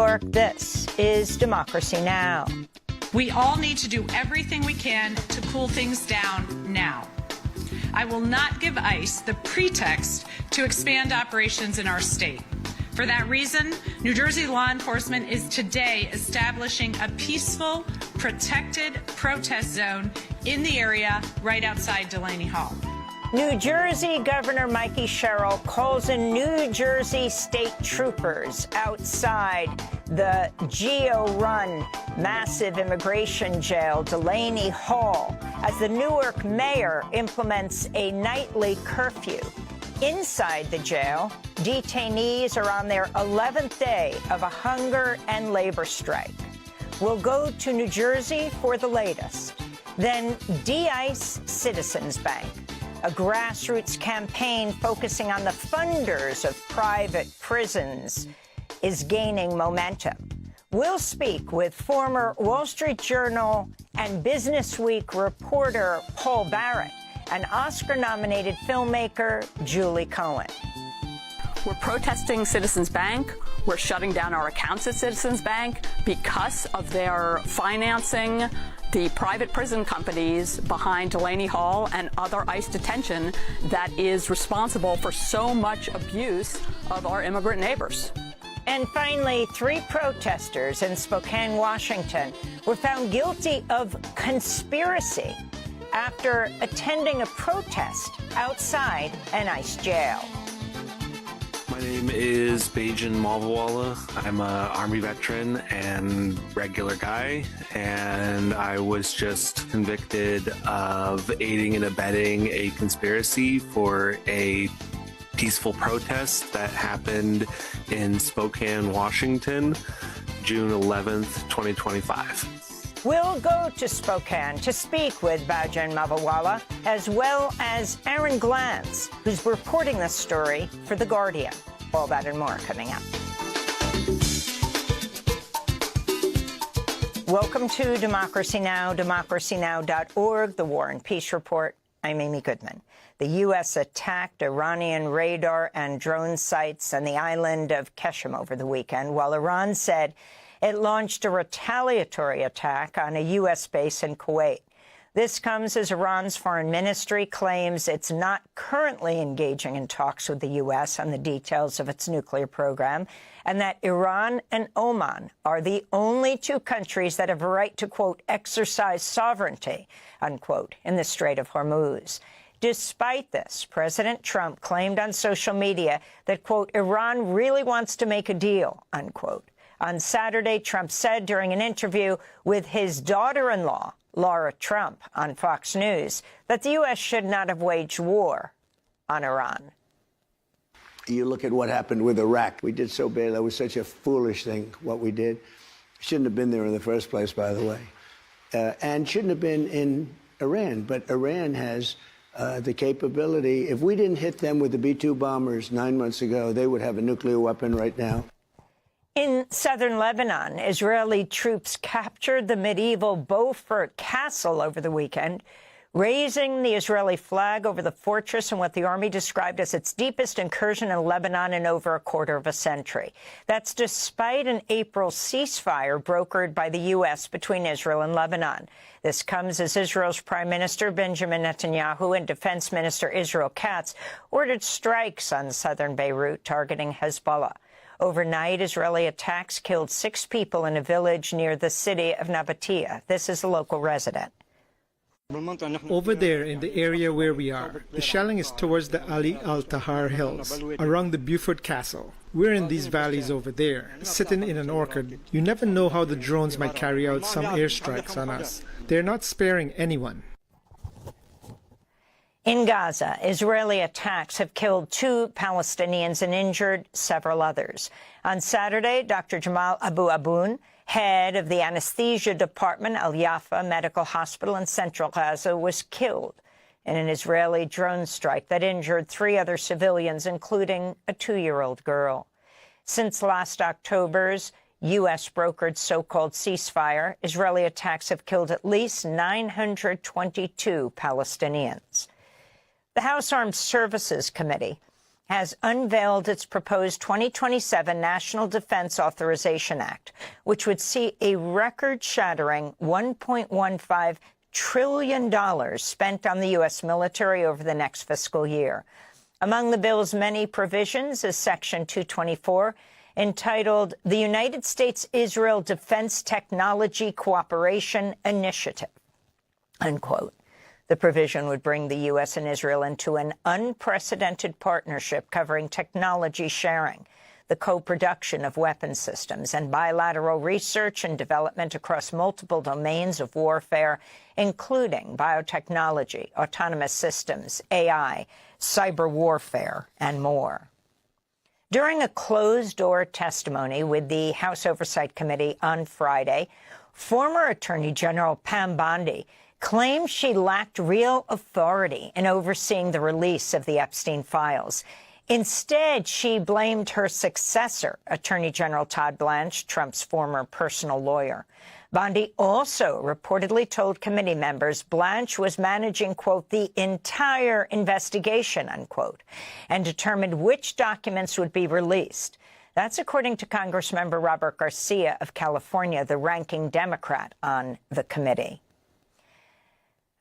York, this is Democracy Now! We all need to do everything we can to cool things down now. I will not give ICE the pretext to expand operations in our state. For that reason, New Jersey law enforcement is today establishing a peaceful, protected protest zone in the area right outside Delaney Hall. New Jersey Governor Mikey Sherrill calls in New Jersey state troopers outside the GEO-run massive immigration jail, Delaney Hall, as the Newark mayor implements a nightly curfew. Inside the jail, detainees are on their 11th day of a hunger and labor strike. We'll go to New Jersey for the latest. Then de-ice Citizens Bank, a grassroots campaign focusing on the funders of private prisons, is gaining momentum. We'll speak with former Wall Street Journal and Business Week reporter Paul Barrett and Oscar-nominated filmmaker Julie Cohen. We're protesting Citizens Bank. We're shutting down our accounts at Citizens Bank because of their financing the private prison companies behind Delaney Hall and other ICE detention that is responsible for so much abuse of our immigrant neighbors. And finally, 3 protesters in Spokane, Washington, were found guilty of conspiracy after attending a protest outside an ICE jail. My name is Bajan Malvawala. I'm an Army veteran and regular guy, and I was just convicted of aiding and abetting a conspiracy for a peaceful protest that happened in Spokane, Washington, June 11th, 2025. We'll go to Spokane to speak with Bajan Malvawala, as well as Aaron Glantz, who's reporting this story for The Guardian. All that and more coming up. Welcome to Democracy Now!, democracynow.org, the War and Peace Report. I'm Amy Goodman. The U.S. attacked Iranian radar and drone sites on the island of Qeshm over the weekend, while Iran said it launched a retaliatory attack on a U.S. base in Kuwait. This comes as Iran's foreign ministry claims it's not currently engaging in talks with the U.S. on the details of its nuclear program, and that Iran and Oman are the only 2 countries that have a right to, quote, exercise sovereignty, unquote, in the Strait of Hormuz. Despite this, President Trump claimed on social media that, quote, Iran really wants to make a deal, unquote. On Saturday, Trump said during an interview with his daughter-in-law, Laura Trump, on Fox News, that the U.S. should not have waged war on Iran. You look at what happened with Iraq. We did so bad. That was such a foolish thing, what we did. Shouldn't have been there in the first place, by the way. And shouldn't have been in Iran. But Iran has the capability. If we didn't hit them with the B-2 bombers 9 months ago, they would have a nuclear weapon right now. In southern Lebanon, Israeli troops captured the medieval Beaufort Castle over the weekend, raising the Israeli flag over the fortress in what the army described as its deepest incursion in Lebanon in over a quarter of a century. That's despite an April ceasefire brokered by the U.S. between Israel and Lebanon. This comes as Israel's Prime Minister Benjamin Netanyahu and Defense Minister Israel Katz ordered strikes on southern Beirut targeting Hezbollah. Overnight, Israeli attacks killed 6 people in a village near the city of Nabatea. This is a local resident. Over there in the area where we are, the shelling is towards the Ali al-Tahar Hills, around the Beaufort Castle. We're in these valleys over there, sitting in an orchard. You never know how the drones might carry out some airstrikes on us. They're not sparing anyone. In Gaza, Israeli attacks have killed 2 Palestinians and injured several others. On Saturday, Dr. Jamal Abu Aboun, head of the anesthesia department, Al-Yafa Medical Hospital in central Gaza, was killed in an Israeli drone strike that injured 3 other civilians, including a 2-year-old girl. Since last October's U.S.-brokered so-called ceasefire, Israeli attacks have killed at least 922 Palestinians. The House Armed Services Committee has unveiled its proposed 2027 National Defense Authorization Act, which would see a record-shattering $1.15 trillion spent on the U.S. military over the next fiscal year. Among the bill's many provisions is Section 224, entitled the United States-Israel Defense Technology Cooperation Initiative, unquote. The provision would bring the U.S. and Israel into an unprecedented partnership covering technology sharing, the co-production of weapon systems, and bilateral research and development across multiple domains of warfare, including biotechnology, autonomous systems, AI, cyber warfare, and more. During a closed-door testimony with the House Oversight Committee on Friday, former Attorney General Pam Bondi claimed she lacked real authority in overseeing the release of the Epstein files. Instead, she blamed her successor, Attorney General Todd Blanche, Trump's former personal lawyer. Bondi also reportedly told committee members Blanche was managing, quote, the entire investigation, unquote, and determined which documents would be released. That's according to Congressmember Robert Garcia of California, the ranking Democrat on the committee.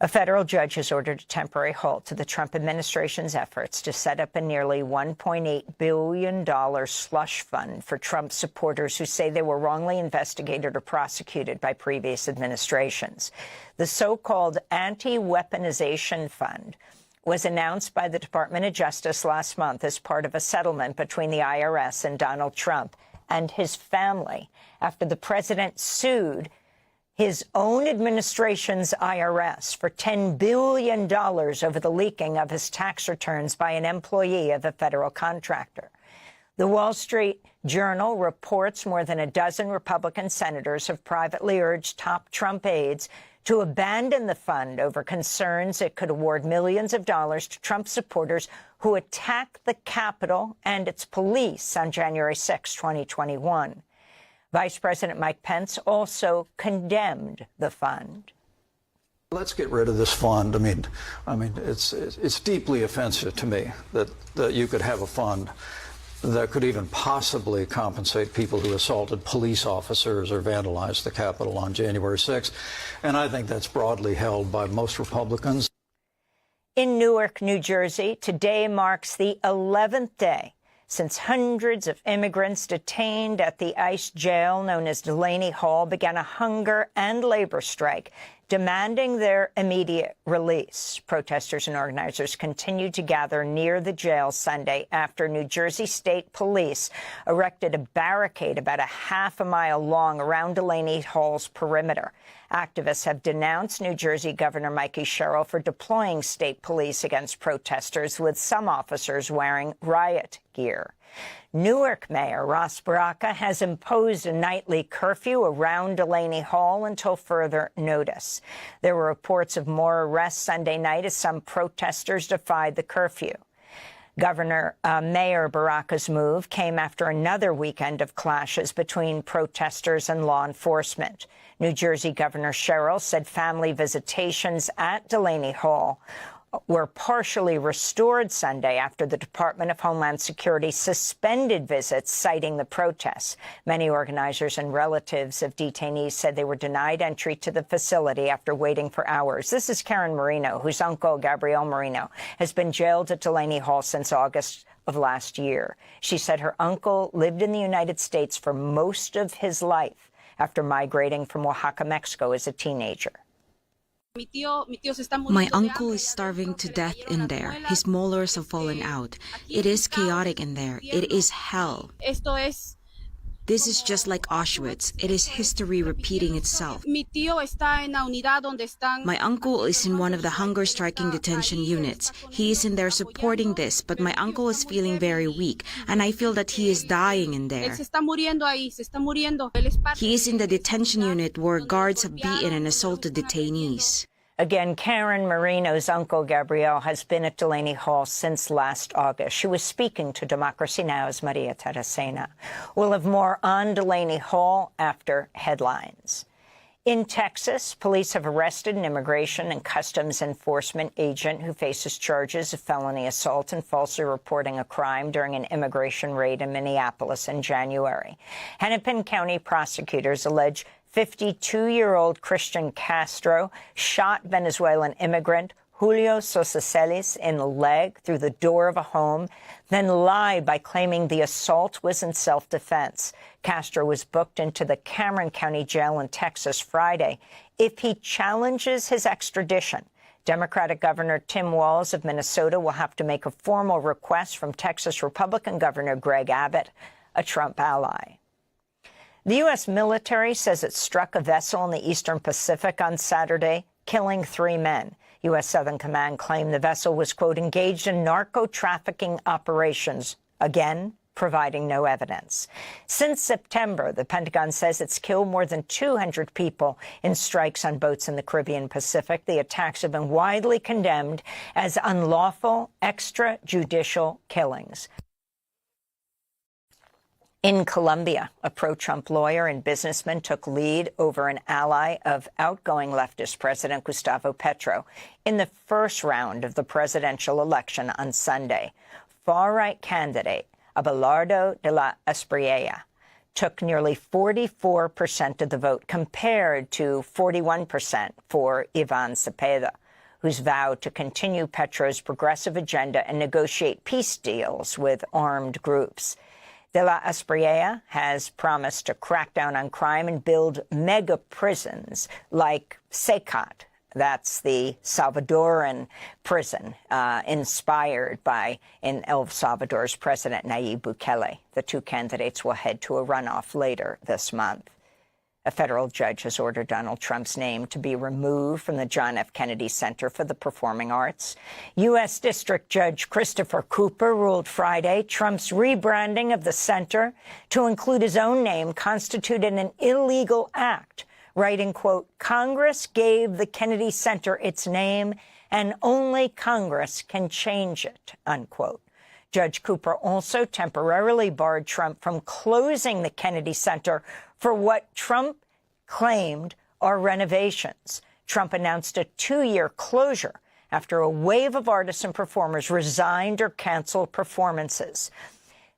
A federal judge has ordered a temporary halt to the Trump administration's efforts to set up a nearly $1.8 billion slush fund for Trump supporters who say they were wrongly investigated or prosecuted by previous administrations. The so-called Anti-Weaponization Fund was announced by the Department of Justice last month as part of a settlement between the IRS and Donald Trump and his family after the president sued his own administration's IRS for $10 billion over the leaking of his tax returns by an employee of a federal contractor. The Wall Street Journal reports more than a dozen Republican senators have privately urged top Trump aides to abandon the fund over concerns it could award millions of dollars to Trump supporters who attacked the Capitol and its police on January 6, 2021. Vice President Mike Pence also condemned the fund. Let's get rid of this fund. I mean, it's deeply offensive to me that you could have a fund that could even possibly compensate people who assaulted police officers or vandalized the Capitol on January 6th. And I think that's broadly held by most Republicans. In Newark, New Jersey, today marks the 11th day since hundreds of immigrants detained at the ICE jail known as Delaney Hall began a hunger and labor strike demanding their immediate release. Protesters and organizers continued to gather near the jail Sunday after New Jersey State Police erected a barricade about a half a mile long around Delaney Hall's perimeter. Activists have denounced New Jersey Governor Mikey Sherrill for deploying state police against protesters, with some officers wearing riot gear. Newark Mayor Ross Baraka has imposed a nightly curfew around Delaney Hall until further notice. There were reports of more arrests Sunday night as some protesters defied the curfew. Mayor Baraka's move came after another weekend of clashes between protesters and law enforcement. New Jersey Governor Sherrill said family visitations at Delaney Hall were partially restored Sunday after the Department of Homeland Security suspended visits, citing the protests. Many organizers and relatives of detainees said they were denied entry to the facility after waiting for hours. This is Karen Marino, whose uncle, Gabrielle Marino, has been jailed at Delaney Hall since August of last year. She said her uncle lived in the United States for most of his life after migrating from Oaxaca, Mexico as a teenager. My uncle is starving to death in there. His molars have fallen out. It is chaotic in there. It is hell. This is just like Auschwitz. It is history repeating itself. My uncle is in one of the hunger-striking detention units. He is in there supporting this, but my uncle is feeling very weak, and I feel that he is dying in there. He is in the detention unit where guards have beaten and assaulted detainees. Again, Karen Marino's uncle, Gabrielle, has been at Delaney Hall since last August. She was speaking to Democracy Now!'s Maria Taracena. We'll have more on Delaney Hall after headlines. In Texas, police have arrested an immigration and customs enforcement agent who faces charges of felony assault and falsely reporting a crime during an immigration raid in Minneapolis in January. Hennepin County prosecutors allege 52-year-old Christian Castro shot Venezuelan immigrant Julio Sosa Celis in the leg through the door of a home, then lied by claiming the assault was in self-defense. Castro was booked into the Cameron County Jail in Texas Friday. If he challenges his extradition, Democratic Governor Tim Walz of Minnesota will have to make a formal request from Texas Republican Governor Greg Abbott, a Trump ally. The U.S. military says it struck a vessel in the Eastern Pacific on Saturday, killing 3 men. U.S. Southern Command claimed the vessel was, quote, engaged in narco-trafficking operations, again, providing no evidence. Since September, the Pentagon says it's killed more than 200 people in strikes on boats in the Caribbean Pacific. The attacks have been widely condemned as unlawful extrajudicial killings. In Colombia, a pro-Trump lawyer and businessman took lead over an ally of outgoing leftist President Gustavo Petro in the first round of the presidential election on Sunday. Far-right candidate Abelardo de la Espriella took nearly 44% of the vote, compared to 41% for Ivan Cepeda, who's vowed to continue Petro's progressive agenda and negotiate peace deals with armed groups. De la Espriella has promised to crack down on crime and build mega prisons like SECAT. That's the Salvadoran prison inspired by in El Salvador's President Nayib Bukele. The two candidates will head to a runoff later this month. A federal judge has ordered Donald Trump's name to be removed from the John F. Kennedy Center for the Performing Arts. U.S. District Judge Christopher Cooper ruled Friday Trump's rebranding of the center to include his own name constituted an illegal act, writing, quote, Congress gave the Kennedy Center its name, and only Congress can change it, unquote. Judge Cooper also temporarily barred Trump from closing the Kennedy Center for what Trump claimed are renovations. Trump announced a 2-year closure after a wave of artists and performers resigned or canceled performances.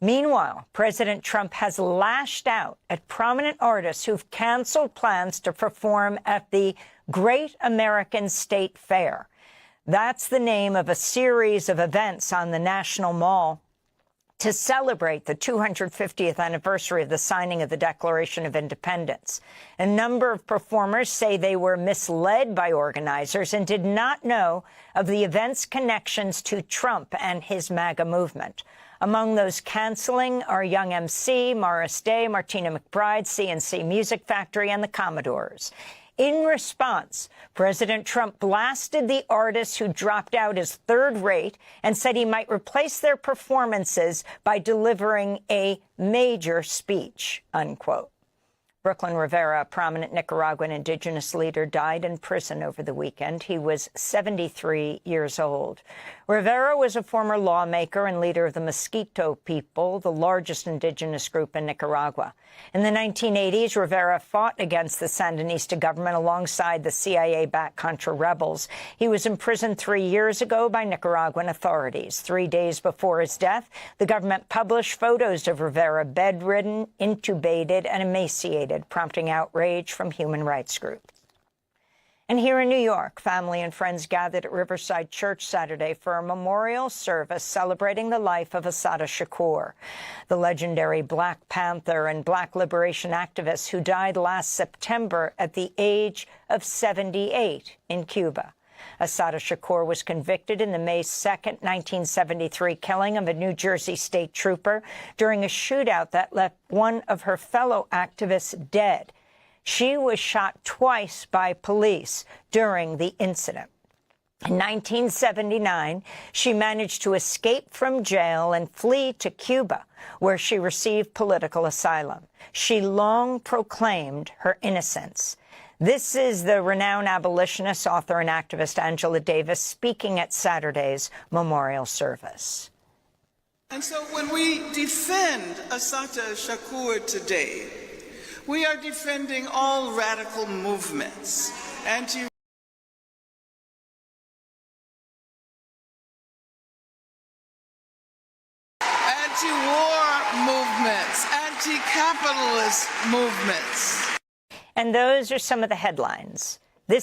Meanwhile, President Trump has lashed out at prominent artists who've canceled plans to perform at the Great American State Fair. That's the name of a series of events on the National Mall to celebrate the 250th anniversary of the signing of the Declaration of Independence. A number of performers say they were misled by organizers and did not know of the event's connections to Trump and his MAGA movement. Among those canceling are Young MC, Morris Day, Martina McBride, CNC Music Factory, and the Commodores. In response, President Trump blasted the artists who dropped out as third rate and said he might replace their performances by delivering a major speech, unquote. Brooklyn Rivera, a prominent Nicaraguan indigenous leader, died in prison over the weekend. He was 73 years old. Rivera was a former lawmaker and leader of the Mosquito people, the largest indigenous group in Nicaragua. In the 1980s, Rivera fought against the Sandinista government alongside the CIA-backed Contra rebels. He was imprisoned 3 years ago by Nicaraguan authorities. 3 days before his death, the government published photos of Rivera bedridden, intubated, and emaciated, prompting outrage from human rights groups. And here in New York, family and friends gathered at Riverside Church Saturday for a memorial service celebrating the life of Assata Shakur, the legendary Black Panther and Black liberation activist who died last September at the age of 78 in Cuba. Assata Shakur was convicted in the May 2, 1973 killing of a New Jersey state trooper during a shootout that left one of her fellow activists dead. She was shot twice by police during the incident. In 1979, she managed to escape from jail and flee to Cuba, where she received political asylum. She long proclaimed her innocence. This is the renowned abolitionist, author, and activist Angela Davis speaking at Saturday's memorial service. And so when we defend Assata Shakur today, We are defending all radical movements, anti-war movements, anti-capitalist movements. And those are some of the headlines.